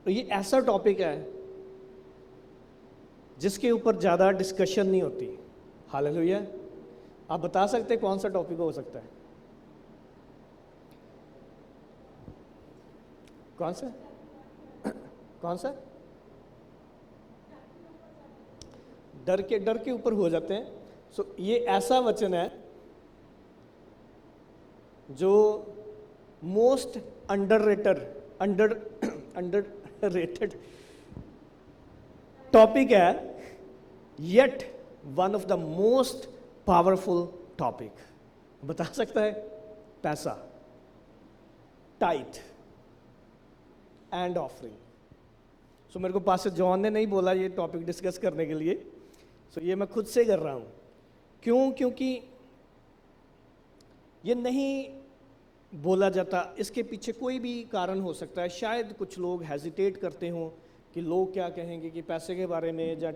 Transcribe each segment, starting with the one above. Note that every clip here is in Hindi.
तो ये ऐसा टॉपिक है जिसके ऊपर ज़्यादा डिस्कशन नहीं होती। हालेलुया। आप बता सकते हैं कौन सा टॉपिक हो सकता है? कौन सा? कौन सा? डर के ऊपर हो जाते हैं। सो ये ऐसा वचन है जो मोस्ट अंडर रेटेड टॉपिक है, yet one of the most powerful topic. बता सकता है? पैसा, टाइथ एंड ऑफरिंग। सो मेरे को पास्टर जॉन ने नहीं बोला ये टॉपिक डिस्कस करने के लिए, सो ये मैं खुद से कर रहा हूँ। क्यों? क्योंकि ये नहीं बोला जाता, इसके पीछे कोई भी कारण हो सकता है। शायद कुछ लोग हेजिटेट करते हों कि लोग क्या कहेंगे कि पैसे के बारे में, या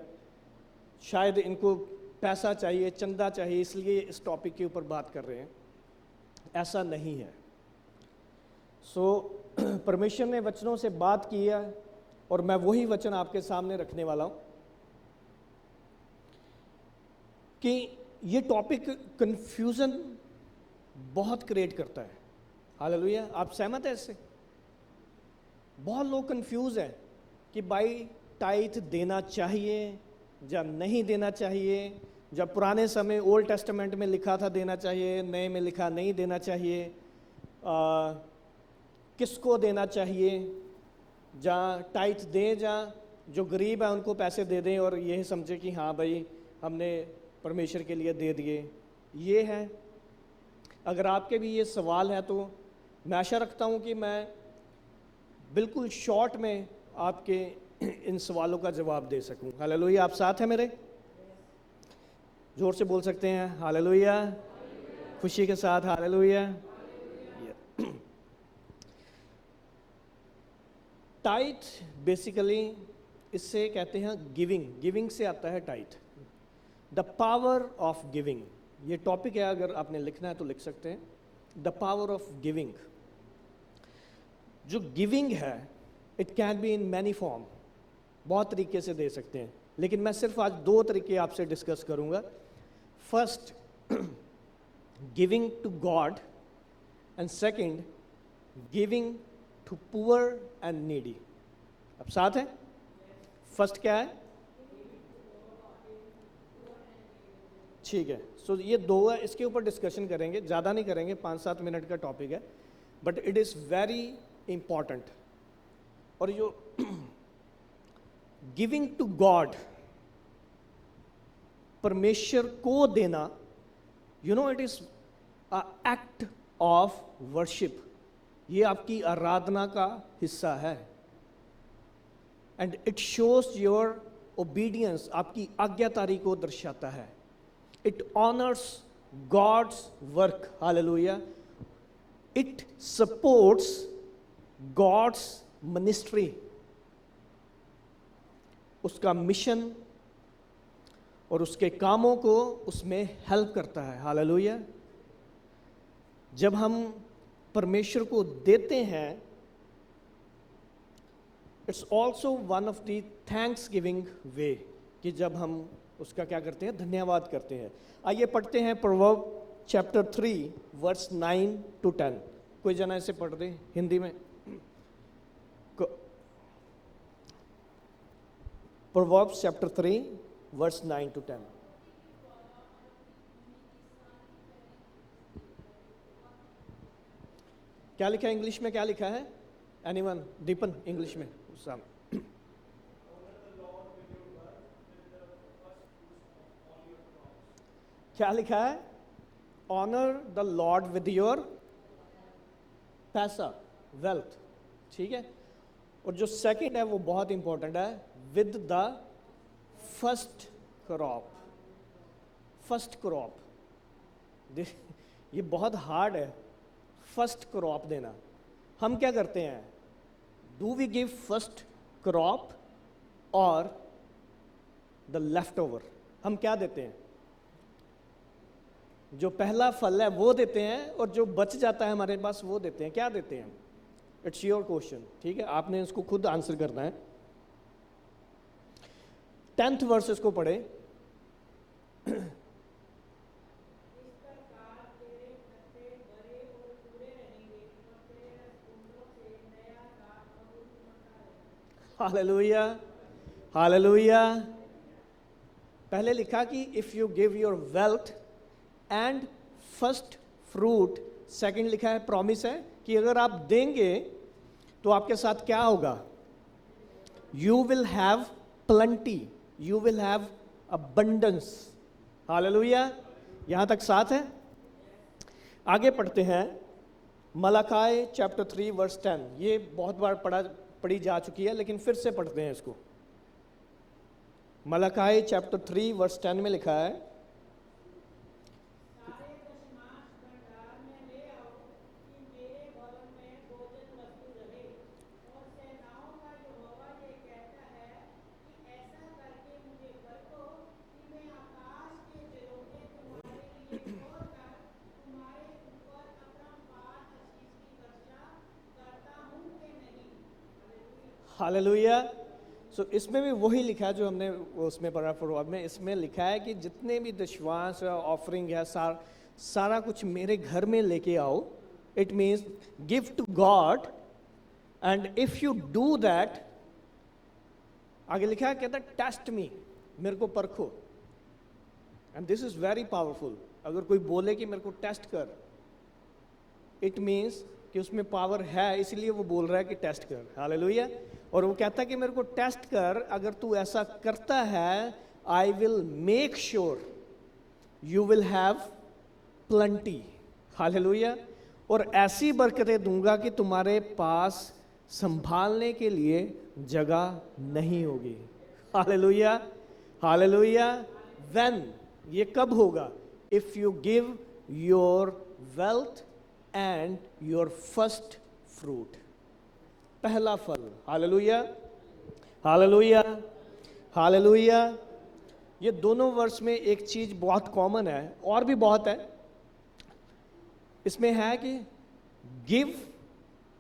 शायद इनको पैसा चाहिए, चंदा चाहिए, इसलिए इस टॉपिक के ऊपर बात कर रहे हैं। ऐसा नहीं है। परमेश्वर ने वचनों से बात की है और मैं वही वचन आपके सामने रखने वाला हूं कि ये टॉपिक कंफ्यूजन बहुत क्रिएट करता है। हालेलुया। आप सहमत हैं इससे? बहुत लोग कंफ्यूज हैं कि भाई टाइथ देना चाहिए या नहीं देना चाहिए। जब पुराने समय ओल्ड टेस्टामेंट में लिखा था देना चाहिए, नए में लिखा नहीं देना चाहिए। किसको देना चाहिए? जहाँ टाइथ दें, जहाँ जो गरीब है उनको पैसे दे दें और यह समझे कि हाँ भाई हमने परमेश्वर के लिए दे दिए। ये है। अगर आपके भी ये सवाल है तो मैं आशा रखता हूँ कि मैं बिल्कुल शॉर्ट में आपके इन सवालों का जवाब दे सकूँ। हालेलुया। आप साथ हैं मेरे? जोर से बोल सकते हैं हालेलुया, खुशी के साथ हालेलुया। टाइथ बेसिकली इससे कहते हैं गिविंग से आता है tithe, the power of giving. ये टॉपिक है, अगर आपने लिखना है तो लिख सकते हैं, द पावर ऑफ गिविंग। जो गिविंग है it can be in many form, बहुत तरीके से दे सकते हैं, लेकिन मैं सिर्फ आज दो तरीके आपसे डिस्कस करूंगा। First, giving to God, and second, giving to poor and needy. अब साथ है? फर्स्ट क्या है? ठीक है। सो ये दो है, इसके ऊपर डिस्कशन करेंगे, ज़्यादा नहीं करेंगे, 5-7 मिनट का टॉपिक है, but it is very important. और जो गिविंग टू गॉड, परमेश्वर को देना, you know it is a act of worship. ये आपकी आराधना का हिस्सा है। And it shows your obedience, आपकी आज्ञाकारी को दर्शाता है। It honours God's work. Hallelujah. It supports God's ministry, उसका मिशन और उसके कामों को उसमें हेल्प करता है। हालेलुया। जब हम परमेश्वर को देते हैं, it's also one of the thanks giving वे, कि जब हम उसका क्या करते हैं? धन्यवाद करते हैं। आइए पढ़ते हैं प्रोवर्ब चैप्टर 3 वर्स 9 to 10। कोई जना इसे पढ़ दे हिंदी में। Proverb chapter 3 verse 9 to 10। क्या लिखा है इंग्लिश में? क्या लिखा है? एनीवन? दीपन, इंग्लिश में सामने क्या लिखा है? Honour the Lord with your पैसा, वेल्थ। ठीक है। और जो सेकंड है वो बहुत इंपॉर्टेंट है, with the first crop. First crop, ये बहुत हार्ड है, फर्स्ट क्रॉप देना। हम क्या करते हैं? Do we give first crop और द लेफ्ट ओवर? हम क्या देते हैं? जो पहला फल है वो देते हैं, और जो बच जाता है हमारे पास वो देते हैं। क्या देते हैं? इट्स योर क्वेश्चन, ठीक है, आपने इसको खुद आंसर करना है। 10th वर्स इसको पढ़े। Hallelujah, hallelujah. पहले लिखा कि if you give your wealth and first fruit, second लिखा है प्रॉमिस है कि अगर आप देंगे तो आपके साथ क्या होगा, you will have plenty, you will have abundance. Hallelujah, यहां तक साथ है। आगे पढ़ते हैं मलाकी चैप्टर 3 वर्स 10। ये बहुत बार पढ़ी जा चुकी है, लेकिन फिर से पढ़ते हैं इसको। मलाकी चैप्टर 3 वर्स 10 में लिखा है, हालेलुया। सो इसमें भी वही लिखा है जो हमने उसमें पढ़ा फॉरवर्ड में। इसमें लिखा है कि जितने भी दशवांश ऑफरिंग है, सारा कुछ मेरे घर में लेके आओ। It means give to God, and if you do that, आगे लिखा है, कहता है टेस्ट मी, मेरे को परखो। And this is very powerful. अगर कोई बोले कि मेरे को टेस्ट कर, इट मीन्स कि उसमें पावर है, इसलिए वो बोल रहा है कि टेस्ट कर। हालेलुया। और वो कहता है कि मेरे को टेस्ट कर, अगर तू ऐसा करता है, I will make sure you will have plenty. Hallelujah. और ऐसी बरकतें दूंगा कि तुम्हारे पास संभालने के लिए जगह नहीं होगी। Hallelujah, hallelujah. व्हेन, ये कब होगा, if you give your wealth and your first fruit, पहला फल। Hallelujah, hallelujah, hallelujah. ये दोनों वर्स में एक चीज बहुत कॉमन है, और भी बहुत है। इसमें है कि give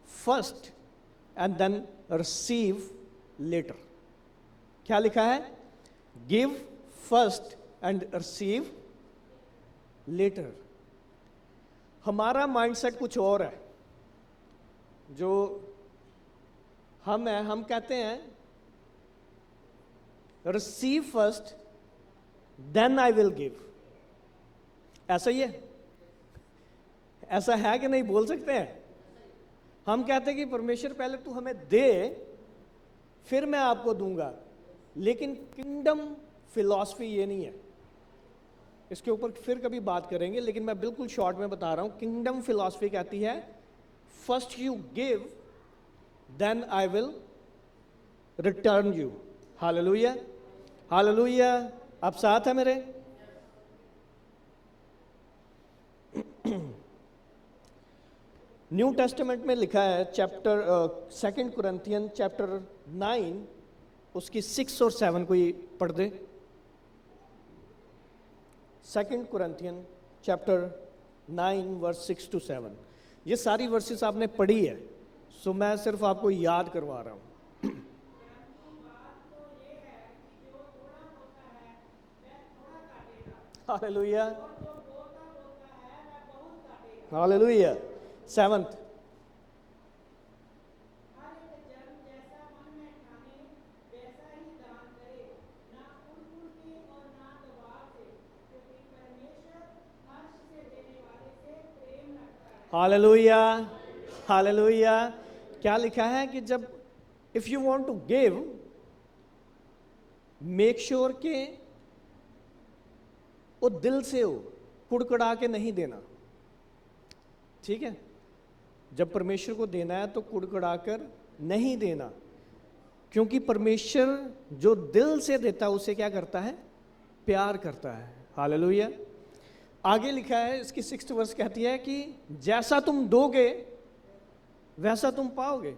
first and then receive later. क्या लिखा है, give first and receive later. हमारा माइंडसेट कुछ और है। जो हम हैं, हम कहते हैं receive first then I will give. ऐसा ही है, ऐसा है कि नहीं, बोल सकते हैं। हम कहते हैं कि परमेश्वर पहले तू हमें दे, फिर मैं आपको दूंगा। लेकिन किंगडम फिलॉसफी ये नहीं है। इसके ऊपर फिर कभी बात करेंगे, लेकिन मैं बिल्कुल शॉर्ट में बता रहा हूं। किंगडम फिलॉसफी कहती है first you give then I will return you. Hallelujah, hallelujah. आप साथ है मेरे? न्यू टेस्टामेंट में लिखा है चैप्टर 2 कुरिन्थियन चैप्टर 9 उसकी 6 और 7 कोई पढ़ दे। 2 कुरिन्थियन चैप्टर 9 वर्स 6 to 7। ये सारी वर्सेस आपने पढ़ी है, सो मैं सिर्फ आपको याद करवा रहा हूँ। Hallelujah, hallelujah. 7th, hallelujah, hallelujah. क्या लिखा है कि जब if you want to give, make sure के वो दिल से हो, कुड़कुड़ा के नहीं देना। ठीक है, जब परमेश्वर को देना है तो कुड़कुड़ा कर नहीं देना, क्योंकि परमेश्वर जो दिल से देता है उसे क्या करता है, प्यार करता है। हालेलुया। आगे लिखा है, इसकी 6th वर्स कहती है कि जैसा तुम दोगे वैसा तुम पाओगे।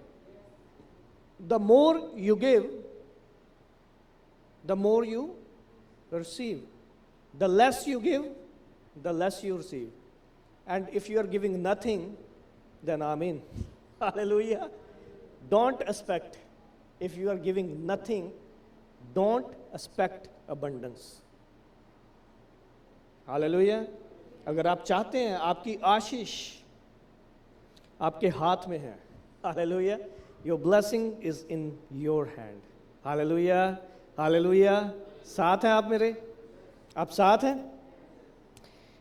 The more you give the more you receive, the less you give the less you receive, and if you are giving nothing then amen. Hallelujah. Don't expect, if you are giving nothing, don't expect abundance. Hallelujah. अगर आप चाहते हैं आपकी आशीष आपके हाथ में है, hallelujah, your blessing is in your hand. Hallelujah, hallelujah. साथ हैं आप मेरे? आप साथ हैं?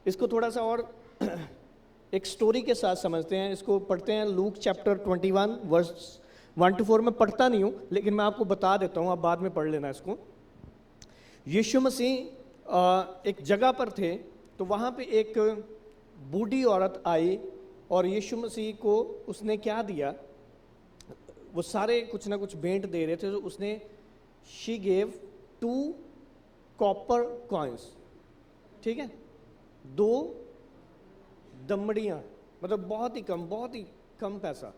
इसको थोड़ा सा और एक स्टोरी के साथ समझते हैं। इसको पढ़ते हैं लूक चैप्टर 21 वर्स 1 to 4। मैं पढ़ता नहीं हूँ, लेकिन मैं आपको बता देता हूँ, आप बाद में पढ़ लेना इसको। यीशु मसीह एक जगह पर थे, तो वहाँ पे एक बूढ़ी औरत आई और यीशु मसीह को उसने क्या दिया, वो सारे कुछ ना कुछ भेंट दे रहे थे, तो उसने शी गेव 2 कॉपर कॉइन्स, ठीक है, 2 दमड़ियाँ, मतलब बहुत ही कम पैसा।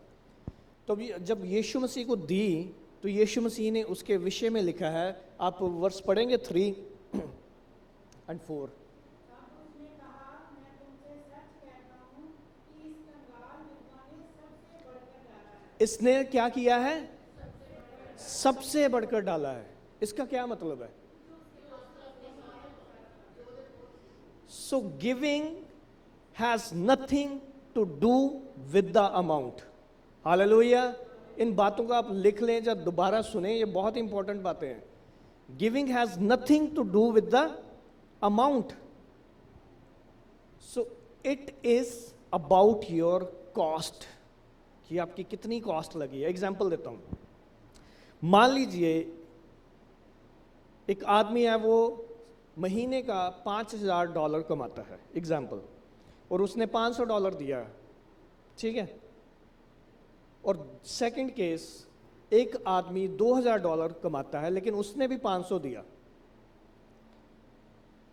तो जब यीशु मसीह को दी, तो यीशु मसीह ने उसके विषय में लिखा है, आप वर्ष पढ़ेंगे 3 and 4। इसने क्या किया है? सबसे बढ़कर डाला है। इसका क्या मतलब है? So giving has nothing to do with the amount. Hallelujah. इन बातों को आप लिख लें, जब दोबारा सुने, ये बहुत इंपॉर्टेंट बातें हैं। Giving has nothing to do with the amount, so it is about your cost, कि आपकी कितनी कॉस्ट लगी है। एग्जाम्पल देता हूं, मान लीजिए एक आदमी है, वो महीने का $5,000 कमाता है, एग्जाम्पल, और उसने $500 दिया, ठीक है। और सेकंड केस, एक आदमी $2,000 कमाता है, लेकिन उसने भी 500 दिया।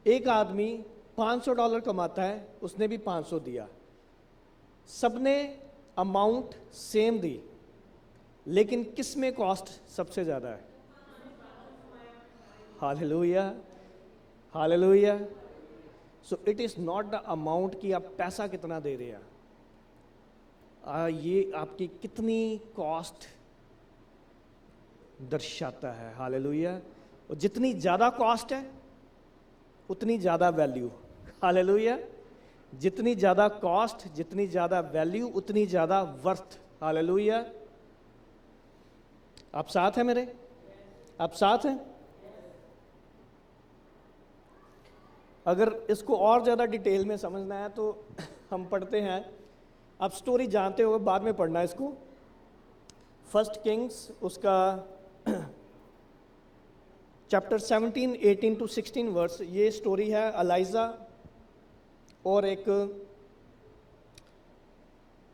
एक आदमी $500 कमाता है, उसने भी 500 दिया। सबने अमाउंट सेम दी, लेकिन किस में कॉस्ट सबसे ज़्यादा है? Hallelujah, hallelujah. So it is not the amount कि आप पैसा कितना दे रहे हैं, ये आपकी कितनी कॉस्ट दर्शाता है। हालेलुया। और जितनी ज़्यादा कॉस्ट है उतनी ज़्यादा वैल्यू। हालेलुया। जितनी ज़्यादा कॉस्ट, जितनी ज़्यादा वैल्यू, उतनी ज़्यादा वर्थ। हालेलुया। आप साथ हैं मेरे? आप साथ हैं? अगर इसको और ज़्यादा डिटेल में समझना है तो हम पढ़ते हैं, आप स्टोरी जानते हो, बाद में पढ़ना इसको। 1 किंग्स उसका चैप्टर 17, 18 to 16 वर्स। ये स्टोरी है एलाइजा और एक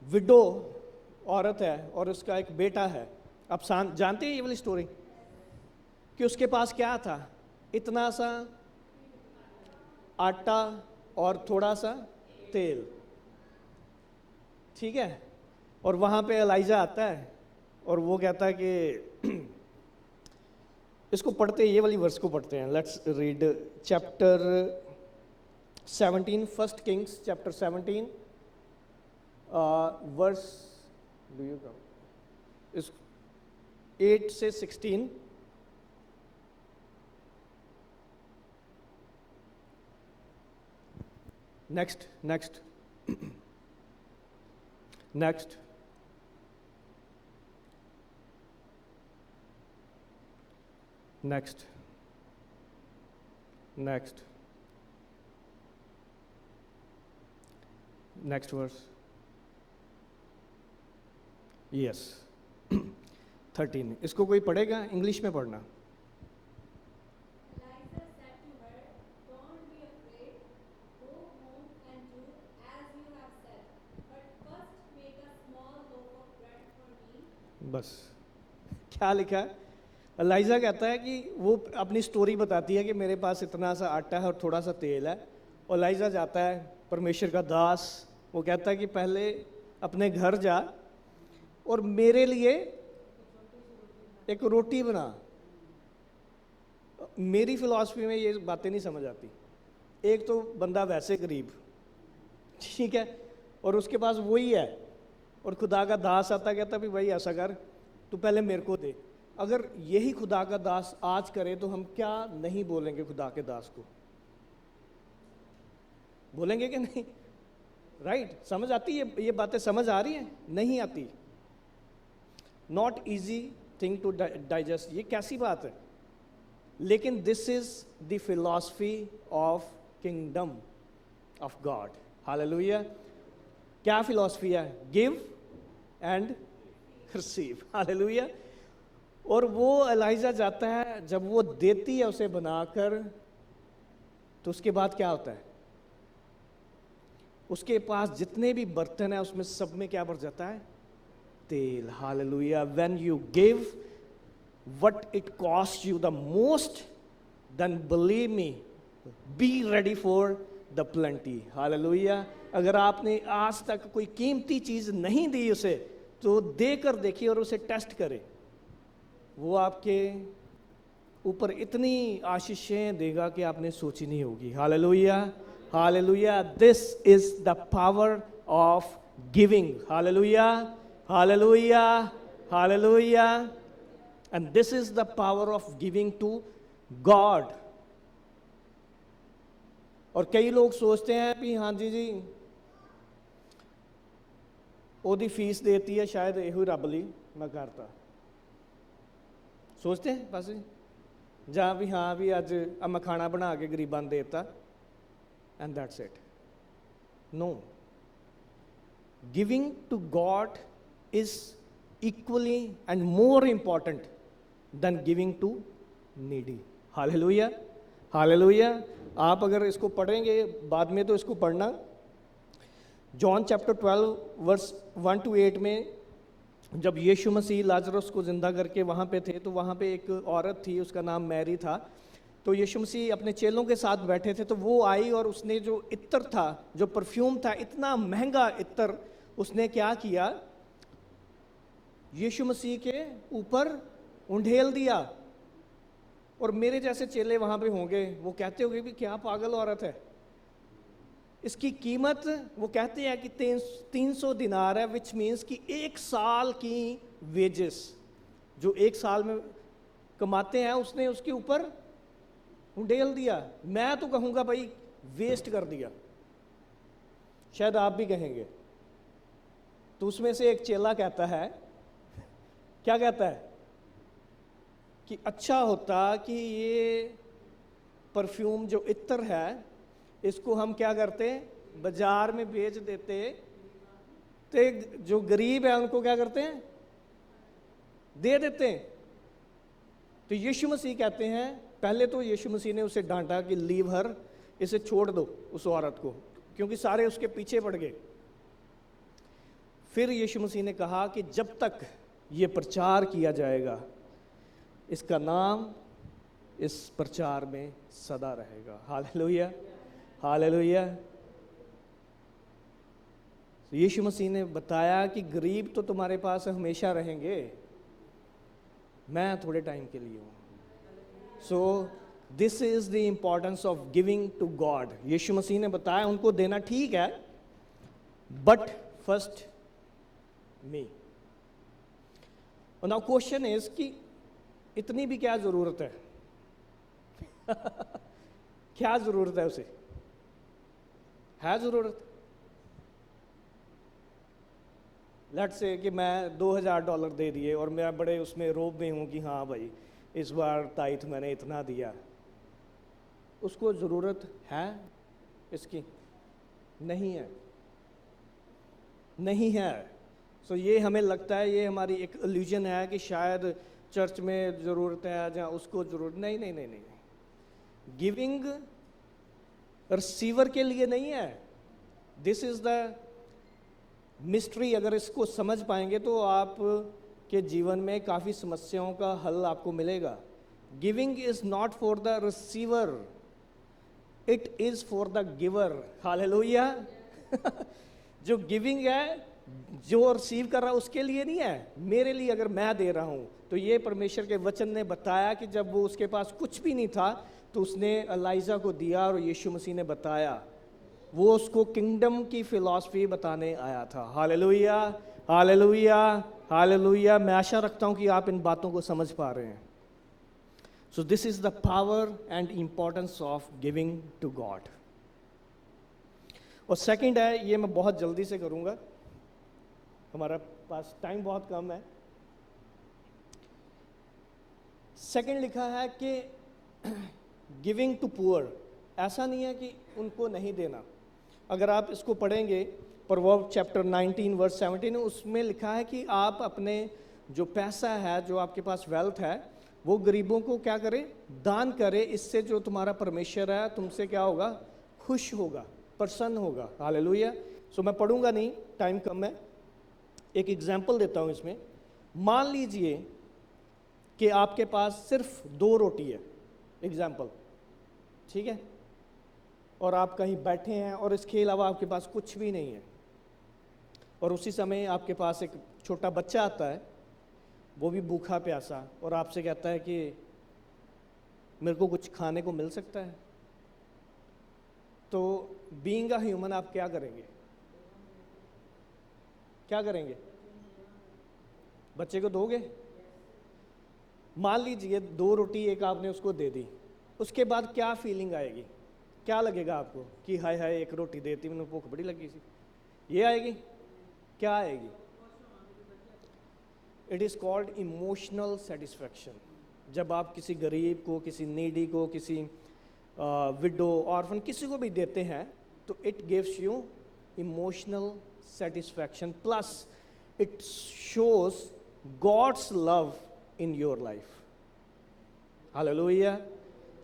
विडो औरत है और उसका एक बेटा है। आप जानते हैं ये वाली स्टोरी, कि उसके पास क्या था? इतना सा आटा और थोड़ा सा तेल, ठीक है। और वहाँ पे एलाइजा आता है और वो कहता है कि इसको पढ़ते, ये वाली वर्स को पढ़ते हैं। Let's read chapter 17, 1 Kings chapter 17 verse, do you come, इस 8 से 16। Next next next next next next verse, yes 13। इसको कोई पढ़ेगा? इंग्लिश में पढ़ना। बस क्या लिखा है? एलाइजा कहता है कि वो अपनी स्टोरी बताती है कि मेरे पास इतना सा आटा है और थोड़ा सा तेल है। और एलाइजा जाता है, परमेश्वर का दास, वो कहता है कि पहले अपने घर जा और मेरे लिए एक रोटी बना। मेरी फिलॉसफी में ये बातें नहीं समझ आती। एक तो बंदा वैसे गरीब, ठीक है, और उसके पास वही है, और खुदा का दास आता कहता भी भाई ऐसा कर, तू पहले मेरे को दे। अगर यही खुदा का दास आज करे तो हम क्या नहीं बोलेंगे खुदा के दास को? बोलेंगे कि नहीं? राइट? समझ आती है ये बातें? समझ आ रही हैं? नहीं आती? Not easy thing to digest, ये कैसी बात है? लेकिन this is the philosophy of kingdom of God. Hallelujah. क्या फिलॉसफी है? Give and receive. हालेलुया। और वो एलाइजा जाता है, जब वो देती है उसे बनाकर, तो उसके बाद क्या होता है? उसके पास जितने भी बर्तन है उसमें सब में क्या भर जाता है? तेल। Hallelujah. When you give what it costs you the most, then believe me, be ready for the plenty. Hallelujah. अगर आपने आज तक कोई कीमती चीज नहीं दी उसे, तो देकर देखिए और उसे टेस्ट करें, वो आपके ऊपर इतनी आशीषें देगा कि आपने सोची नहीं होगी। Hallelujah. Hallelujah. This is the power of giving. Hallelujah. Hallelujah. Hallelujah. And this is the power of giving to God. और कई लोग सोचते हैं कि हाँ जी ओदी फीस देती है शायद ਇਹੋ ਰੱਬ ਲਈ मैं करता, सोचते हैं बस ਜਾਂ भी हाँ भी ਅੱਜ ਆ ਮੈਂ ਖਾਣਾ ਬਣਾ ਕੇ ਗਰੀਬਾਂ ਨੂੰ ਦੇਤਾ and that's it. No. Giving to God is equally and more important than giving to needy. Hallelujah. Hallelujah. आप अगर इसको पढ़ेंगे बाद में तो इसको पढ़ना, जॉन चैप्टर 12 वर्स 1 to 8 में जब यीशु मसीह लाजरस को जिंदा करके वहाँ पे थे, तो वहाँ पे एक औरत थी, उसका नाम मैरी था। तो यीशु मसीह अपने चेलों के साथ बैठे थे, तो वो आई और उसने जो इत्र था, जो परफ्यूम था, इतना महंगा इत्र, उसने क्या किया? यीशु मसीह के ऊपर उंडेल दिया। और मेरे जैसे चेले वहां पे होंगे, वो कहते होंगे भी क्या पागल औरत है, इसकी कीमत वो कहते हैं कि 300 दिनार है, विच मीन्स कि 1 साल की वेजेस जो 1 साल में कमाते हैं, उसने उसके ऊपर उंडेल दिया। मैं तो कहूँगा भाई वेस्ट कर दिया, शायद आप भी कहेंगे। तो उसमें से एक चेला कहता है, क्या कहता है? कि अच्छा होता कि ये परफ्यूम जो इत्र है, इसको हम क्या करते? बाजार में बेच देते, तो जो गरीब है उनको क्या करते हैं? दे देते हैं। तो यीशु मसीह कहते हैं, पहले तो यीशु मसीह ने उसे डांटा कि लीव हर, इसे छोड़ दो उस औरत को, क्योंकि सारे उसके पीछे पड़ गए। फिर यीशु मसीह ने कहा कि जब तक ये प्रचार किया जाएगा, इसका नाम इस प्रचार में सदा रहेगा। हालेलुया। हालेलुया। यीशु मसीह ने बताया कि गरीब तो तुम्हारे पास हमेशा रहेंगे, मैं थोड़े टाइम के लिए हूँ। So this is the importance of giving to God. यीशु मसीह ने बताया उनको देना ठीक है, but first me. Now question is कि इतनी भी क्या जरूरत है? क्या जरूरत है उसे? है जरूरत? लेट्स से कि मैं $2000 दे दिए और मैं बड़े उसमें रोब में हूं कि हाँ भाई इस बार ताइथ मैंने इतना दिया, उसको जरूरत है इसकी? नहीं है, नहीं है। सो ये हमें लगता है, ये हमारी एक इल्यूजन है कि शायद चर्च में ज़रूरत है या उसको ज़रूरत। नहीं नहीं नहीं नहीं। गिविंग रिसीवर के लिए नहीं है। This is the mystery. अगर इसको समझ पाएंगे तो आप के जीवन में काफ़ी समस्याओं का हल आपको मिलेगा। Giving is not for the receiver, it is for the giver. Hallelujah. जो गिविंग है, जो रिसीव कर रहा है उसके लिए नहीं है, मेरे लिए। अगर मैं दे रहा हूँ तो ये परमेश्वर के वचन ने बताया कि जब वो उसके पास कुछ भी नहीं था तो उसने एलाइजा को दिया, और यीशु मसीह ने बताया, वो उसको किंगडम की फिलॉसफी बताने आया था। हालेलुया। Hallelujah, hallelujah. मैं आशा रखता हूं कि आप इन बातों को समझ पा रहे हैं। So this is the power and importance of giving to God. और सेकंड है, ये मैं बहुत जल्दी से करूंगा, हमारा पास टाइम बहुत कम है। सेकंड लिखा है कि गिविंग टू पुअर। ऐसा नहीं है कि उनको नहीं देना। अगर आप इसको पढ़ेंगे प्रोवर्ब्स चैप्टर 19 वर्स 17, उसमें लिखा है कि आप अपने जो पैसा है, जो आपके पास वेल्थ है, वो गरीबों को क्या करें, दान करें। इससे जो तुम्हारा परमेश्वर है तुमसे क्या होगा, खुश होगा, प्रसन्न होगा। हालेलुया। सो मैं पढ़ूंगा नहीं, टाइम कम है। एक एग्जाम्पल देता हूं इसमें। मान लीजिए कि आपके पास सिर्फ 2 रोटी है, एग्जाम्पल, ठीक है, और आप कहीं बैठे हैं और इसके अलावा आपके पास कुछ भी नहीं है। और उसी समय आपके पास एक छोटा बच्चा आता है, वो भी भूखा प्यासा, और आपसे कहता है कि मेरे को कुछ खाने को मिल सकता है। तो बीइंग अ ह्यूमन आप क्या करेंगे, क्या करेंगे? बच्चे को दोगे? मान लीजिए 2 रोटी एक आपने उसको दे दी, उसके बाद क्या फीलिंग आएगी, क्या लगेगा आपको कि हाय हाय 1 रोटी देती, मैंने भूख बड़ी लगी सी, ये आएगी? क्या आएगी? It is called emotional satisfaction. जब आप किसी गरीब को, किसी नीडी को, किसी विडो, ऑर्फन, किसी को भी देते हैं, तो it gives you emotional satisfaction, plus it shows God's love in your life. Hallelujah.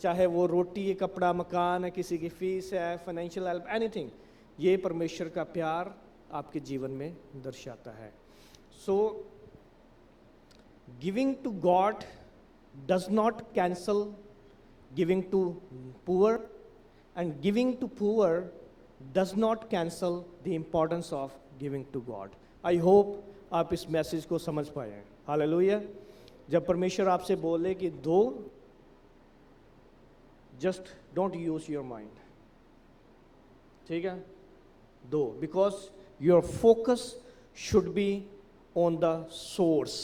चाहे वो रोटी है, कपड़ा, मकान है, किसी की फीस है, फाइनेंशियल हेल्प, एनीथिंग, ये परमेश्वर का प्यार आपके जीवन में दर्शाता है। So giving to God does not cancel giving to poor, and giving to poor does not cancel the importance of giving to God. I hope आप इस मैसेज को समझ पाए हैं। हालेलुया। जब परमेश्वर आपसे बोले कि दो, just don't use your mind, ठीक है, दो, because your focus should be on the source,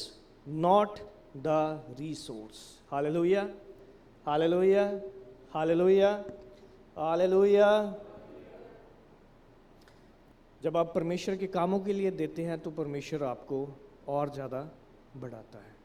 not the resource. Hallelujah, hallelujah, hallelujah, hallelujah. जब आप परमेश्वर के कामों के लिए देते हैं तो परमेश्वर आपको और ज़्यादा बढ़ाता है।